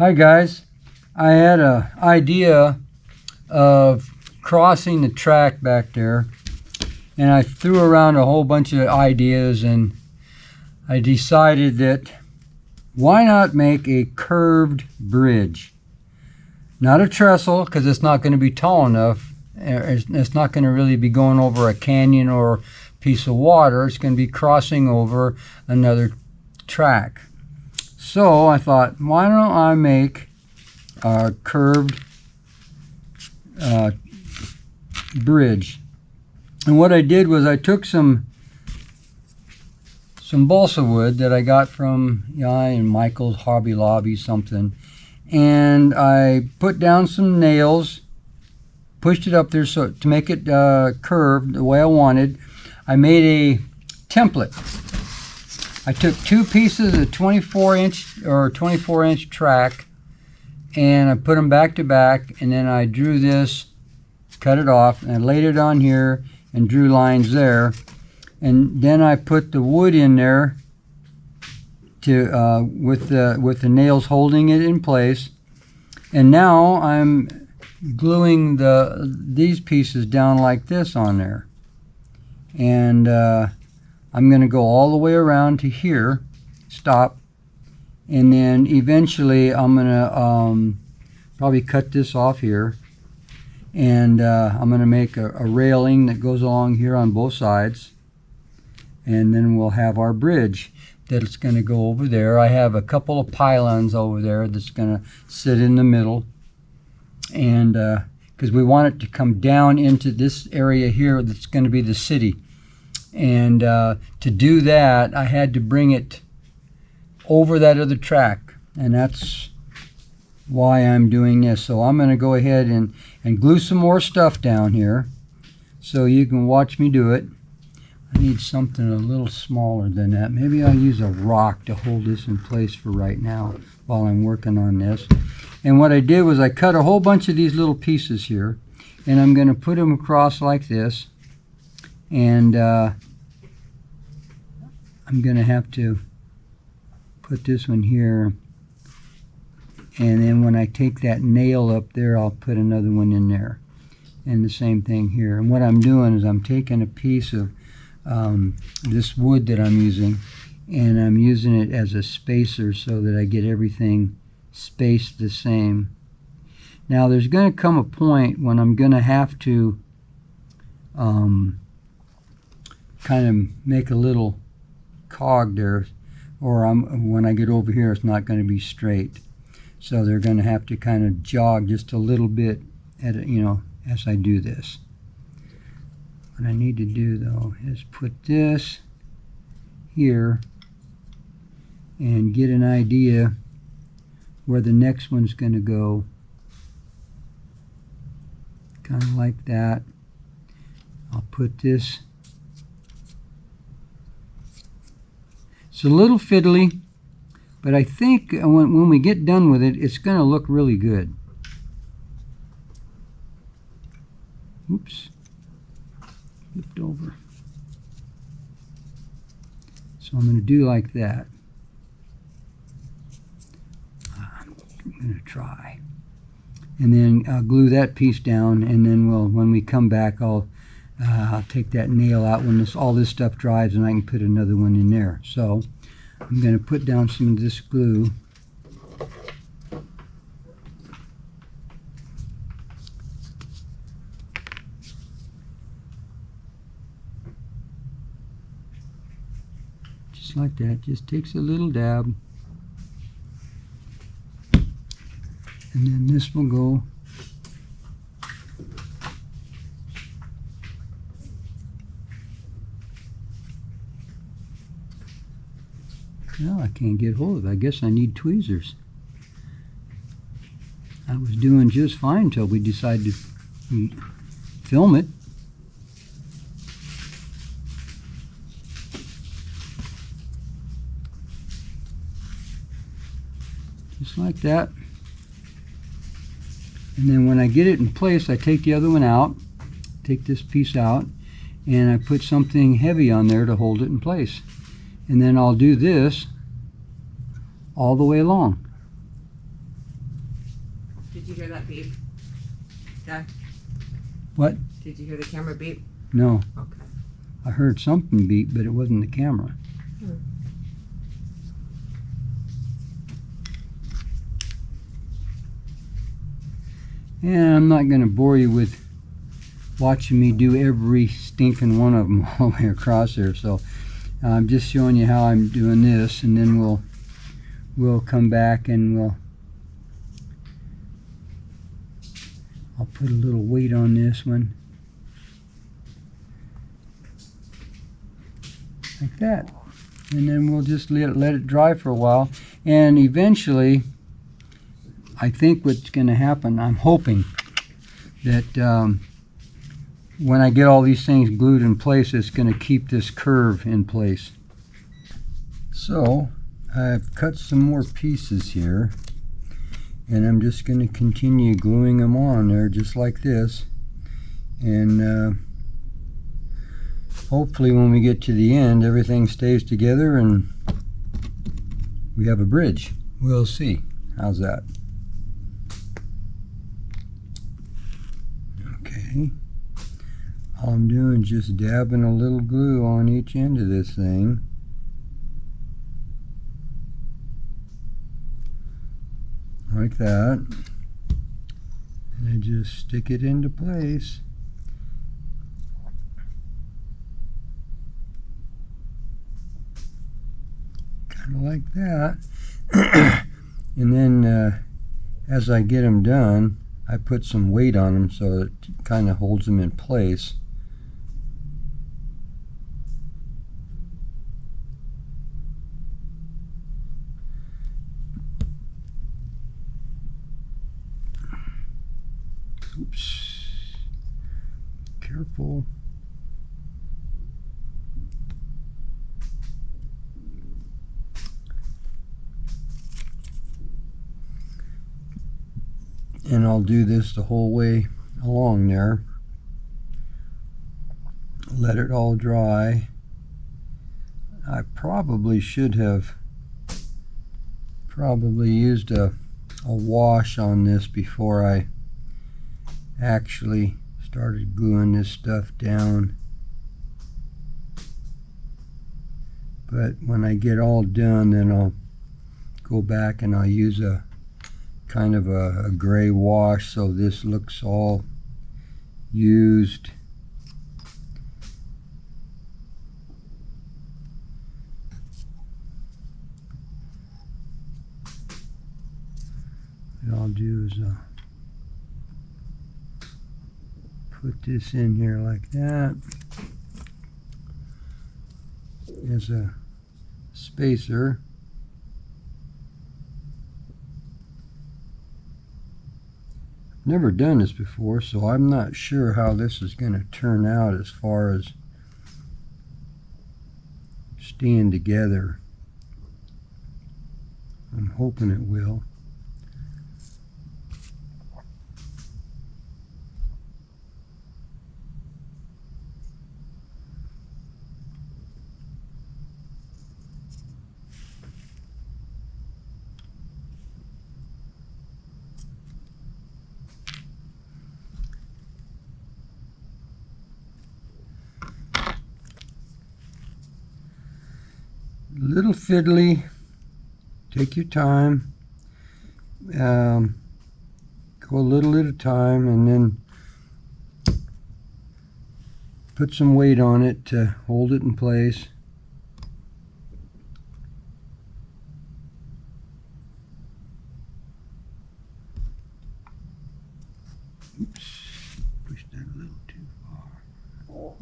Hi guys, I had an idea of crossing the track back there, and I threw around a whole bunch of ideas, and I decided that why not make a curved bridge? Not a trestle, because it's not going to be tall enough. It's not going to really be going over a canyon or a piece of water. It's going to be crossing over another track. So I thought, why don't I make a curved bridge? And what I did was I took some balsa wood that I got from in Michael's Hobby Lobby something, and I put down some nails, pushed it up there so to make it curved the way I wanted. I made a template. I took two pieces of 24-inch track, and I put them back to back, and then I drew this, cut it off, and I laid it on here and drew lines there, and then I put the wood in there to with the nails holding it in place. And now I'm gluing these pieces down like this on there, and I'm going to go all the way around to here, stop, and then eventually I'm going to probably cut this off here, and I'm going to make a railing that goes along here on both sides, and then we'll have our bridge that's going to go over there. I have a couple of pylons over there that's going to sit in the middle, and because we want it to come down into this area here that's going to be the city. And to do that, I had to bring it over that other track, and that's why I'm doing this. So I'm going to go ahead and glue some more stuff down here so you can watch me do it. I need something a little smaller than that. Maybe I'll use a rock to hold this in place for right now while I'm working on this. And what I did was I cut a whole bunch of these little pieces here, and I'm going to put them across like this. And I'm going to have to put this one here, and then when I take that nail up there, I'll put another one in there, and the same thing here. And what I'm doing is I'm taking a piece of this wood that I'm using, and I'm using it as a spacer so that I get everything spaced the same. Now there's going to come a point when I'm going to have to kind of make a little cog there, or when I get over here it's not going to be straight, so they're going to have to kind of jog just a little bit at as I do this. What I need to do though is put this here and get an idea where the next one's going to go, kind of like that. I'll put this. It's a little fiddly, but I think when we get done with it, it's going to look really good. Oops, flipped over. So I'm going to do like that. I'm going to try. And then I'll glue that piece down, and then when we come back, I'll take that nail out when all this stuff dries, and I can put another one in there. So I'm going to put down some of this glue. Just like that. Just takes a little dab. And then this will go well, I can't get hold of it. I guess I need tweezers. I was doing just fine until we decided to film it. Just like that. And then when I get it in place, I take the other one out, take this piece out, and I put something heavy on there to hold it in place. And then I'll do this all the way along. hear that beep? Dad? What? Did you hear the camera beep? No. Okay. I heard something beep, but it wasn't the camera. And I'm not going to bore you with watching me do every stinking one of them all the way across there. So I'm just showing you how I'm doing this, and then we'll come back and I'll put a little weight on this one. Like that. And then we'll just let it dry for a while. And eventually, I think what's going to happen, I'm hoping that when I get all these things glued in place, it's going to keep this curve in place. So I've cut some more pieces here, and I'm just going to continue gluing them on there just like this. And hopefully when we get to the end, everything stays together and we have a bridge. We'll see. How's that? Okay. All I'm doing is just dabbing a little glue on each end of this thing. Like that. And I just stick it into place. Kind of like that. And then as I get them done, I put some weight on them so it kind of holds them in place. Oops. Careful. And I'll do this the whole way along there. Let it all dry. I probably should have used a wash on this before I actually started gluing this stuff down. But when I get all done, then I'll go back and I'll use a kind of a gray wash so this looks all used. What I'll do is put this in here like that as a spacer. Never done this before, so I'm not sure how this is going to turn out as far as staying together. I'm hoping it will. Little fiddly, take your time, go a little at a time, and then put some weight on it to hold it in place. Oops, pushed that a little too far.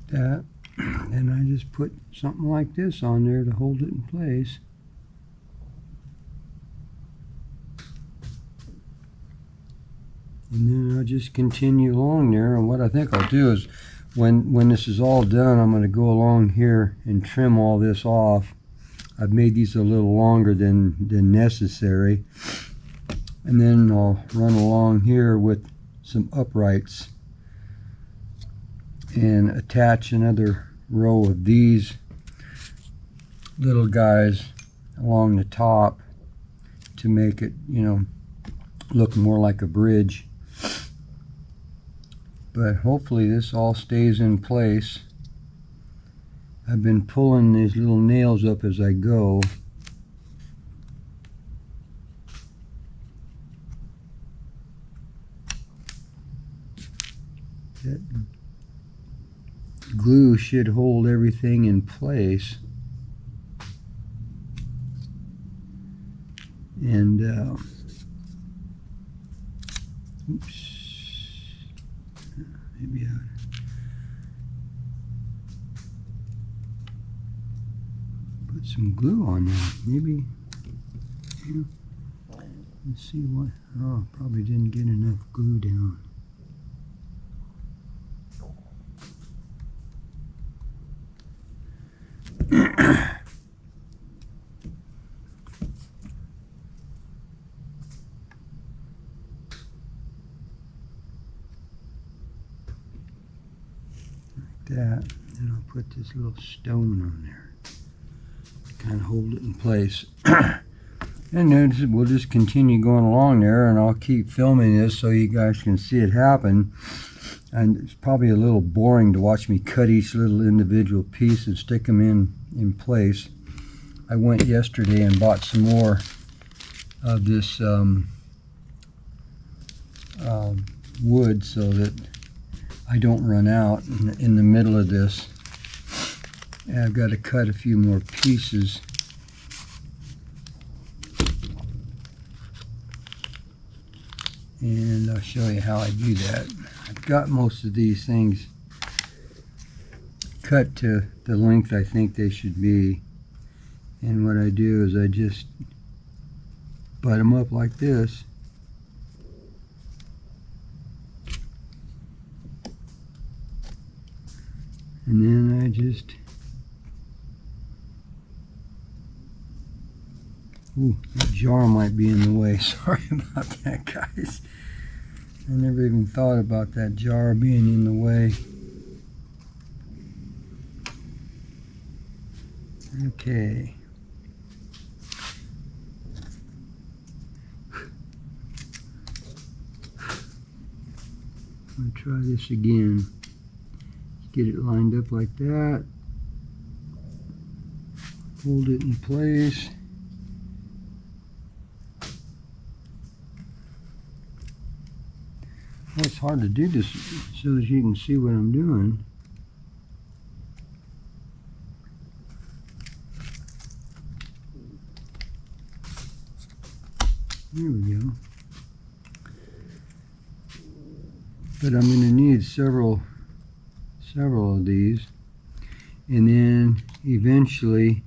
That, and I just put something like this on there to hold it in place. And then I'll just continue along there, and what I think I'll do is when this is all done, I'm going to go along here and trim all this off. I've made these a little longer than necessary, and then I'll run along here with some uprights and attach another row of these little guys along the top to make it, look more like a bridge. But hopefully this all stays in place. I've been pulling these little nails up as I go. That glue should hold everything in place. And oops, maybe I put some glue on that. Maybe, let's see what. Oh, probably didn't get enough glue down. That, and I'll put this little stone on there to kind of hold it in place. And then we'll just continue going along there, and I'll keep filming this so you guys can see it happen. And it's probably a little boring to watch me cut each little individual piece and stick them in place. I went yesterday and bought some more of this wood so that I don't run out in the middle of this. And I've got to cut a few more pieces. And I'll show you how I do that. I've got most of these things cut to the length I think they should be. And what I do is I just butt them up like this. And then I just, ooh, that jar might be in the way. Sorry about that, guys. I never even thought about that jar being in the way. Okay. I'm going to try this again. Get it lined up like that. Hold it in place. Well, it's hard to do this so that you can see what I'm doing. There we go. But I'm going to need several of these, and then eventually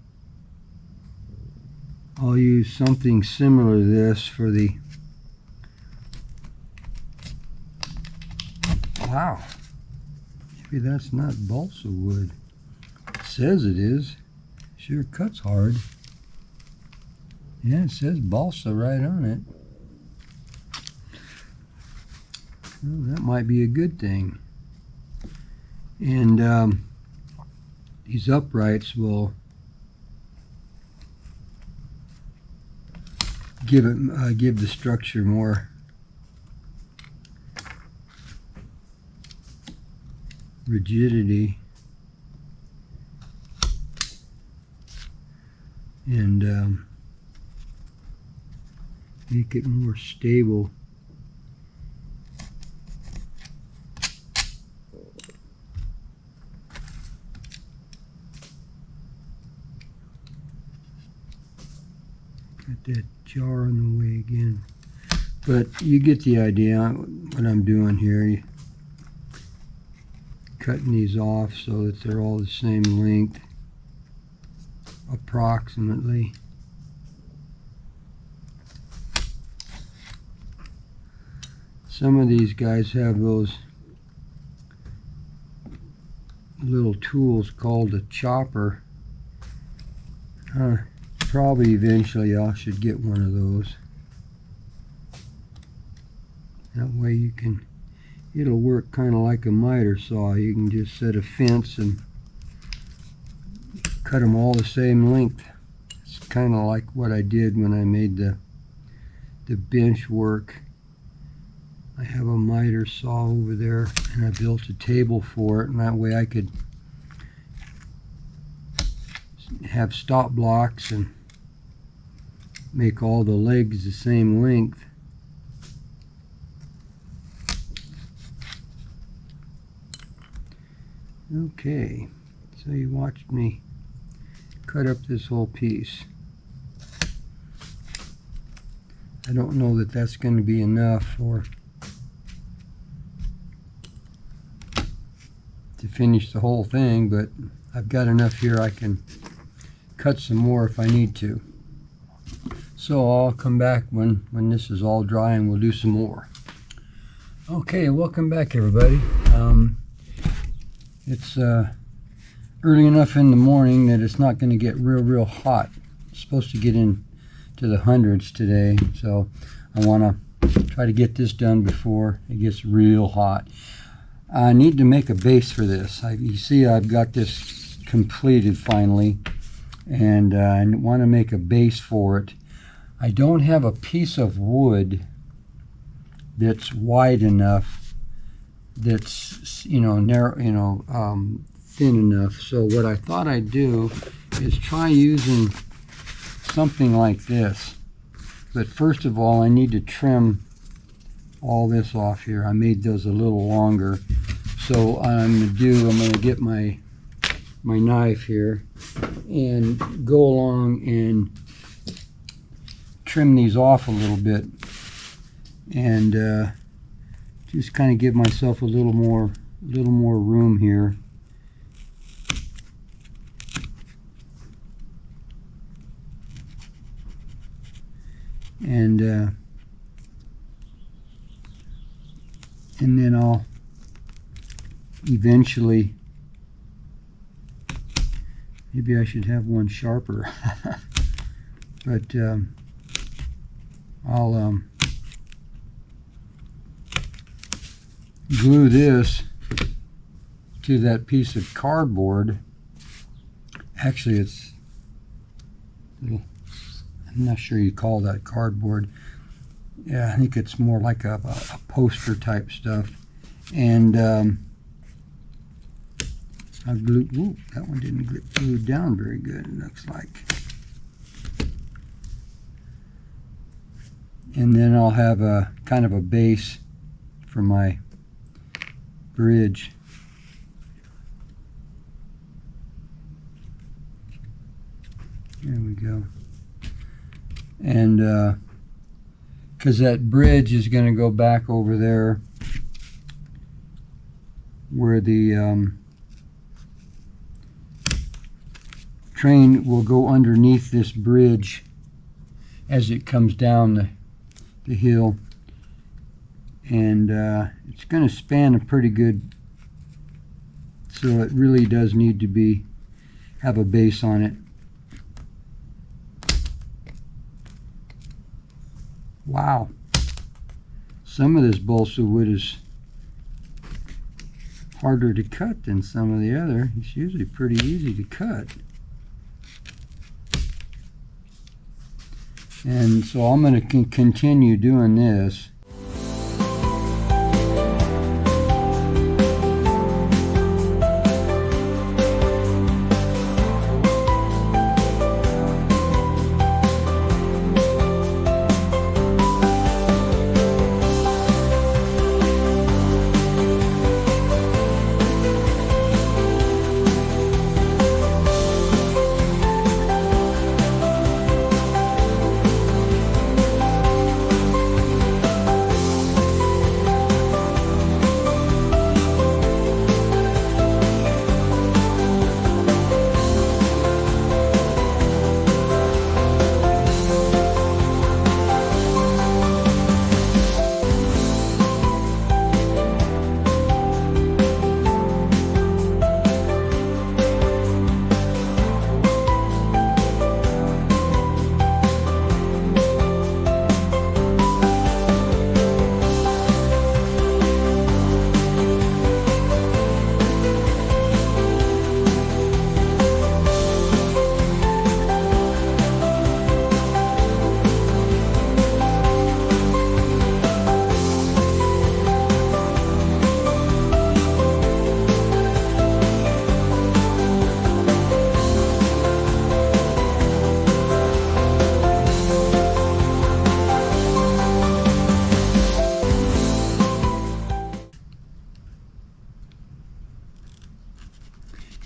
I'll use something similar to this for the, wow, maybe that's not balsa wood. It says it is. Sure cuts hard. Yeah, it says balsa right on it. Well, that might be a good thing. And these uprights will give the structure more rigidity and make it more stable. Got that jar in the way again. But you get the idea what I'm doing here. Cutting these off so that they're all the same length, approximately. Some of these guys have those little tools called a chopper. Probably eventually I should get one of those. That way you can, it'll work kind of like a miter saw. You can just set a fence and cut cut them all the same length. It's kind of like what I did when I made the bench work. I have a miter saw over there, and I built a table for it, and that way I could have stop blocks and make all the legs the same length. Okay, so you watched me cut up this whole piece. I don't know that that's going to be enough to finish the whole thing, but I've got enough here I can cut some more if I need to. So I'll come back when this is all dry and we'll do some more. Okay, welcome back everybody. It's early enough in the morning that it's not going to get real hot. It's supposed to get into the hundreds today, so I want to try to get this done before it gets real hot. I need to make a base for this. You see I've got this completed finally, and I want to make a base for it. I don't have a piece of wood that's wide enough, that's narrow, thin enough. So what I thought I'd do is try using something like this. But first of all, I need to trim all this off here. I made those a little longer. So I'm going to get my knife here and go along and trim these off a little bit, and just kind of give myself a little more room here. And then I'll eventually, maybe I should have one sharper, but I'll glue this to that piece of cardboard. Actually, it's little, I'm not sure you call that cardboard. Yeah, I think it's more like a poster type stuff. And I glued, ooh, that one didn't get glued down very good, it looks like. And then I'll have a kind of a base for my bridge. There we go. And because that bridge is going to go back over there where the train will go underneath this bridge as it comes down the hill, and it's going to span a pretty good, so it really does need to have a base on it. Wow, some of this balsa wood is harder to cut than some of the other. It's usually pretty easy to cut. And so I'm going to continue doing this.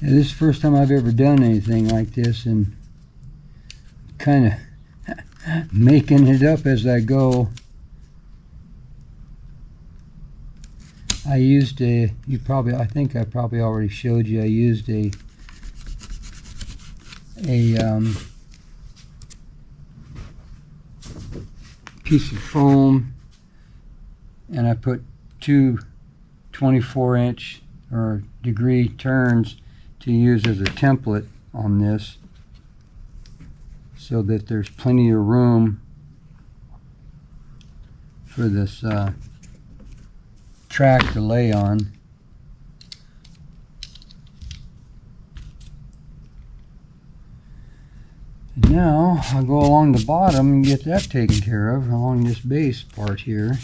Yeah, this is the first time I've ever done anything like this, and kind of making it up as I go. I used I think I probably already showed you, I used a piece of foam, and I put two 24-inch or degree turns to use as a template on this, so that there's plenty of room for this track to lay on. And now I'll go along the bottom and get that taken care of along this base part here.